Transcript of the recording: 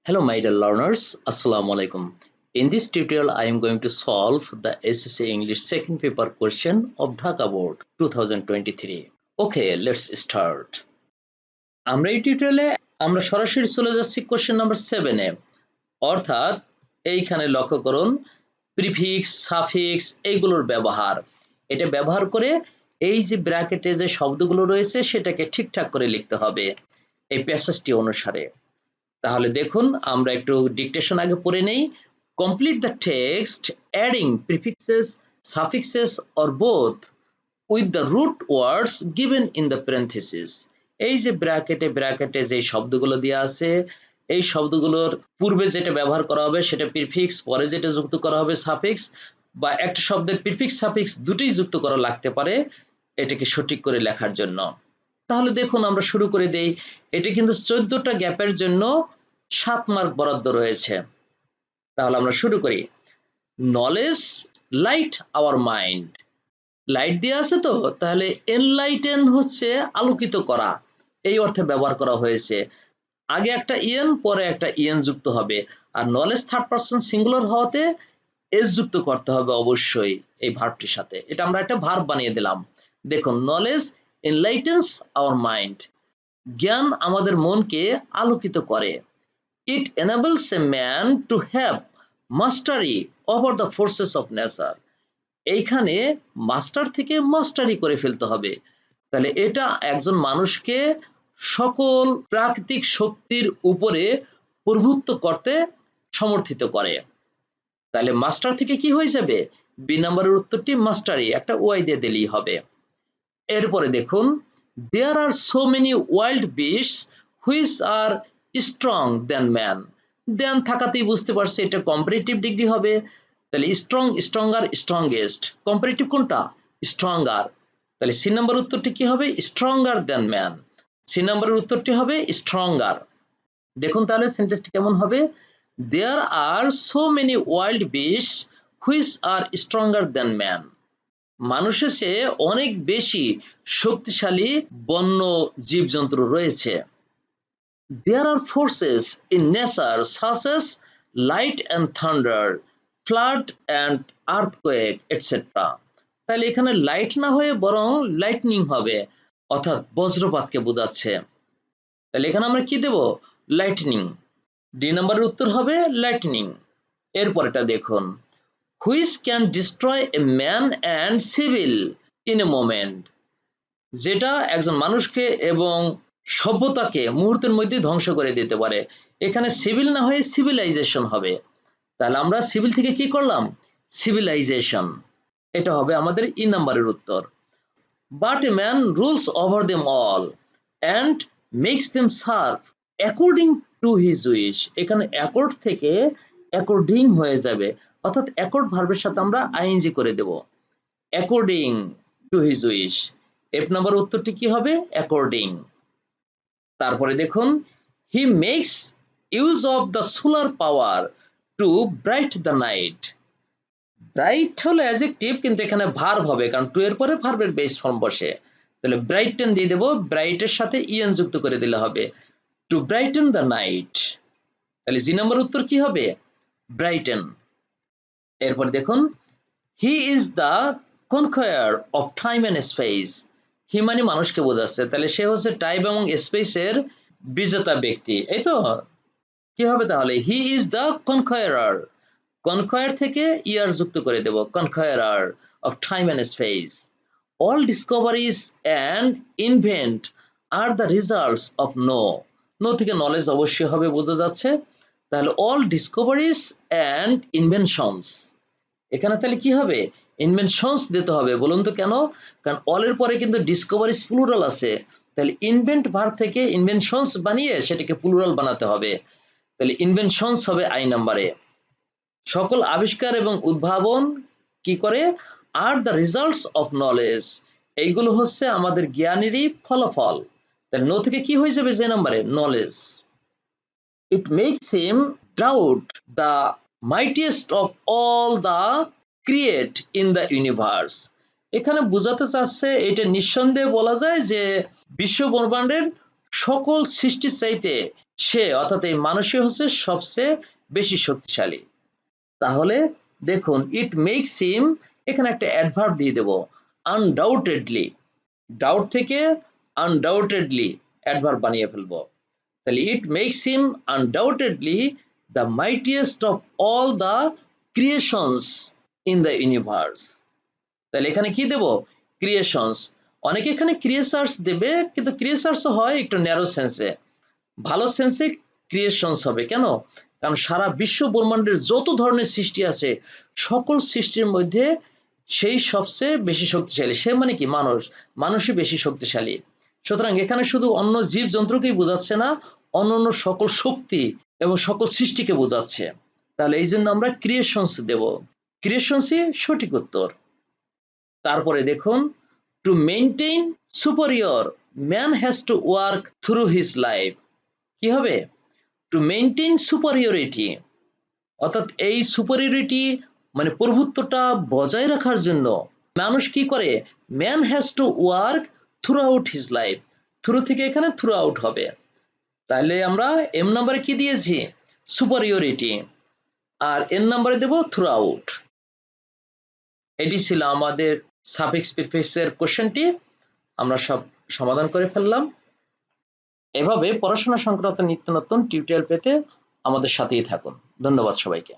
Hello my dear learners, Assalamu alaikum. In this tutorial I am going to solve the SSC English second paper question of Dhaka Board 2023. Okay, let's start. আমরা এই টিউটোরিয়ালে আমরা সরাসরি চলে যাচ্ছি question number 7 এ। অর্থাৎ এইখানে লক্ষ্য করুন প্রিফিক্স, সাফিক্স এইগুলোর ব্যবহার। এটা ব্যবহার করে এই যে ব্র্যাকেটে যে শব্দগুলো রয়েছে সেটাকে ঠিকঠাক করে লিখতে হবে এই প্যাসেজটি অনুসারে। তাহলে দেখুন আমরা একটু ডিকটেশন আগে পড়ে নেই। Complete the text adding prefixes, suffixes or both with the root words given in the parenthesis. এই যে ব্র্যাকেটে যে শব্দগুলো দেওয়া আছে এই শব্দগুলোর পূর্বে যেটা ব্যবহার করা হবে সেটা প্রিফিক্স, পরে যেটা যুক্ত করা হবে সাফিক্স, বা একটা শব্দের প্রিফিক্স সাফিক্স দুটোই যুক্ত করা লাগতে পারে এটাকে সঠিক করে লেখার জন্য। তাহলে দেখুন আমরা শুরু করে দেই। এটা কিন্তু 14টা গ্যাপের জন্য 7 মার্ক বরাদ্দ রয়েছে। তাহলে আমরা শুরু করি। Knowledge light our mind, light দিয়ে আছে তো, তাহলে এনলাইটেন হচ্ছে আলোকিত করা, এই অর্থে ব্যবহার করা হয়েছে। আগে একটা ইএন পরে একটা ইএন যুক্ত হবে, আর নলেজ থার্ড পারসন সিঙ্গুলার হওয়াতে এস যুক্ত করতে হবে অবশ্যই এই ভার্বটির সাথে। এটা আমরা একটা ভার্ব বানিয়ে দিলাম। দেখুন নলেজ এনলাইটেন্স আওয়ার মাইন্ড, জ্ঞান আমাদের মনকে আলোকিত করে। It enables a man to have mastery over the forces of nature. এইখানে মাস্টার থেকে মাস্টারি করে ফেলতে হবে। তাহলে এটা একজন মানুষকে সকল প্রাকৃতিক শক্তির উপরে প্রভুত্ব করতে সমর্থিত করে। তাহলে মাস্টার থেকে কি হয়ে যাবে? বি নাম্বারের উত্তরটি মাস্টারি, একটা ওয়াই দিয়ে দিলেই হবে। এরপরে দেখুন there are so many wild beasts which are strong than man. দেন থাকাতেই বুঝতে পারছি এটা কম্পারেটিভ ডিগ্রি হবে। তাহলে স্ট্রং, স্ট্রঙ্গার, স্ট্রংগেস্ট, কম্পারেটিভ কোনটা? স্ট্রঙ্গার। তাহলে সি নাম্বার উত্তরটি কি হবে? Stronger than man. সি নাম্বারের উত্তরটি হবে স্ট্রঙ্গার। দেখুন তাহলে সেন্টেন্সটি কেমন হবে? there are so many wild beasts which are stronger than man. মানুষের চেয়ে অনেক বেশি শক্তিশালী বন্য জীবজন্তু রয়েছে। There are forces in nature such as light and thunder, flood and earthquake, etc. তাহলে এখানে লাইট না হয়ে বরং লাইটনিং হবে, অর্থাৎ বজ্রপাতকে বোঝাচ্ছে। তাহলে এখানে আমরা কি দেব? লাইটনিং। ডি নাম্বারের উত্তর হবে লাইটনিং। এরপরটা দেখুন which can destroy a man and civil in a moment, যেটা একজন মানুষকে এবং সভ্যতাকে মুহূর্তের মধ্যে ধ্বংস করে দিতে পারে। এখানে সিভিল না হয়ে সিভিলাইজেশন হবে। তাহলে আমরা সিভিল থেকে কি করলাম? সিভিলাইজেশন। এটা হবে আমাদের ই নাম্বারের উত্তর। But a man rules over them all and makes them serve according to his wish. এখানে অ্যাকর্ড থেকে অ্যাকর্ডিং হয়ে যাবে, অর্থাৎ অ্যাকর্ড ভার্বের সাথে আমরা আইএনজি করে দেব, according to his wish. F number উত্তরটি কি হবে? অ্যাকর্ডিং। তারপরে দেখুন he makes use of the solar power to bright the night. Bright হলো অ্যাডজেক্টিভ, কিন্তু এখানে ভার্ব হবে, কারণ টু এর পরে ভার্বের বেস ফর্ম বসে। তাহলে ব্রাইটেন দিয়ে দেবো, ব্রাইটের সাথে ইএন যুক্ত করে দিলে হবে টু ব্রাইটেন দ্য নাইট। তাহলে জি নাম্বার উত্তর কি হবে? ব্রাইটেন। এরপর দেখুন he is the conquer of time and space. He মানে মানুষকে বোঝাচ্ছে, তাহলে সে হচ্ছে টাইম এবং স্পেসের বিজেতা ব্যক্তি, এই তো। কি হবে তাহলে? He is the conqueror, conquer থেকে ইয়ার যুক্ত করে দেব, conqueror of time and space. All discoveries and invent are the results of know. Know থেকে নলেজ অবশ্যই হবে, বোঝা যাচ্ছে। তাহলে অল ডিসকভারিজ অ্যান্ড ইনভেনশনস, এখানে তাহলে কি হবে? ইনভেনশনস দিতে হবে। বলুন তো কেন? কারণ অলের পরে কিন্তু ডিসকভারিজ প্লুরাল আছে, তাহলে ইনভেন্ট ভার্ব থেকে ইনভেনশনস বানিয়ে সেটাকে প্লুরাল বানাতে হবে। তাহলে ইনভেনশনস হবে আই নাম্বারে। সকল আবিষ্কার এবং উদ্ভাবন কি করে? আর দ্য রেজাল্টস অফ নলেজ, এইগুলো হচ্ছে আমাদের জ্ঞানেরই ফলাফল। তাহলে নো থেকে কি হয়ে যাবে? যে নাম্বারে knowledge. It makes him doubt the mightiest of all the create in the universe. এখানে বোঝাতে চাচ্ছে এটা নিঃসন্দেহে বলা যায় যে বিশ্ব ব্রহ্মাণ্ডের সকল সৃষ্টির চাইতে সে অর্থাৎ এই মানুষই হচ্ছে সবচেয়ে বেশি শক্তিশালী। তাহলে দেখুন ইট মেক্স হিম, এখানে একটা অ্যাডভার্ব দিয়ে দেব, আনডাউটেডলি, ডাউট থেকে আনডাউটেডলি অ্যাডভার্ব বানিয়ে ফেলবো। তাহলে it makes him undoubtedly the mightiest of all the creations in the universe. তাহলে এখানে কি দেব, ক্রিয়েশনস। অনেকে এখানে ক্রিয়েচার্স দেবে, কিন্তু ক্রিয়েচার্স হয় একটু ন্যারো সেন্সে, ভালো সেন্সে ক্রিয়েশনস হবে। কেন? কারণ সারা বিশ্ব ব্রহ্মাণ্ডের যত ধরনের সৃষ্টি আছে সকল সৃষ্টির মধ্যে সেই সবচেয়ে বেশি শক্তিশালী। সে মানে কি? মানুষ, মানুষই বেশি শক্তিশালী। সুতরাং এখানে শুধু অন্য জীব জন্তুকেই বোঝাচ্ছে না, অন্যান্য সকল শক্তি এবং সকল সৃষ্টিকে বোঝাচ্ছে। তাহলে এই জন্য আমরা ক্রিয়েশনস দেব, ক্রিয়েশনসই সঠিক উত্তর। তারপরে দেখুন, to maintain superior man has to work through his life. কি হবে? টু মেইনটেইন সুপিরিয়রিটি, অর্থাৎ এই সুপিরিয়রিটি মানে প্রভুত্বটা বজায় রাখার জন্য মানুষ কি করে? Man has to work through out his life, through থেকে এখানে থ্রু আউট হবে। তাহলে আমরা এম নাম্বারে কি দিয়েছি? সুপিরিয়রিটি, আর এন নাম্বারে দেব থ্রু আউট। এটি ছিল আমাদের সাফিক্স প্রিফিক্সের কোশ্চেনটি, আমরা সব সমাধান করে ফেললাম। এভাবে পড়াশোনা সংক্রান্ত নিত্য নতুন টিউটোরিয়াল পেতে আমাদের সাথেই থাকুন। ধন্যবাদ সবাইকে।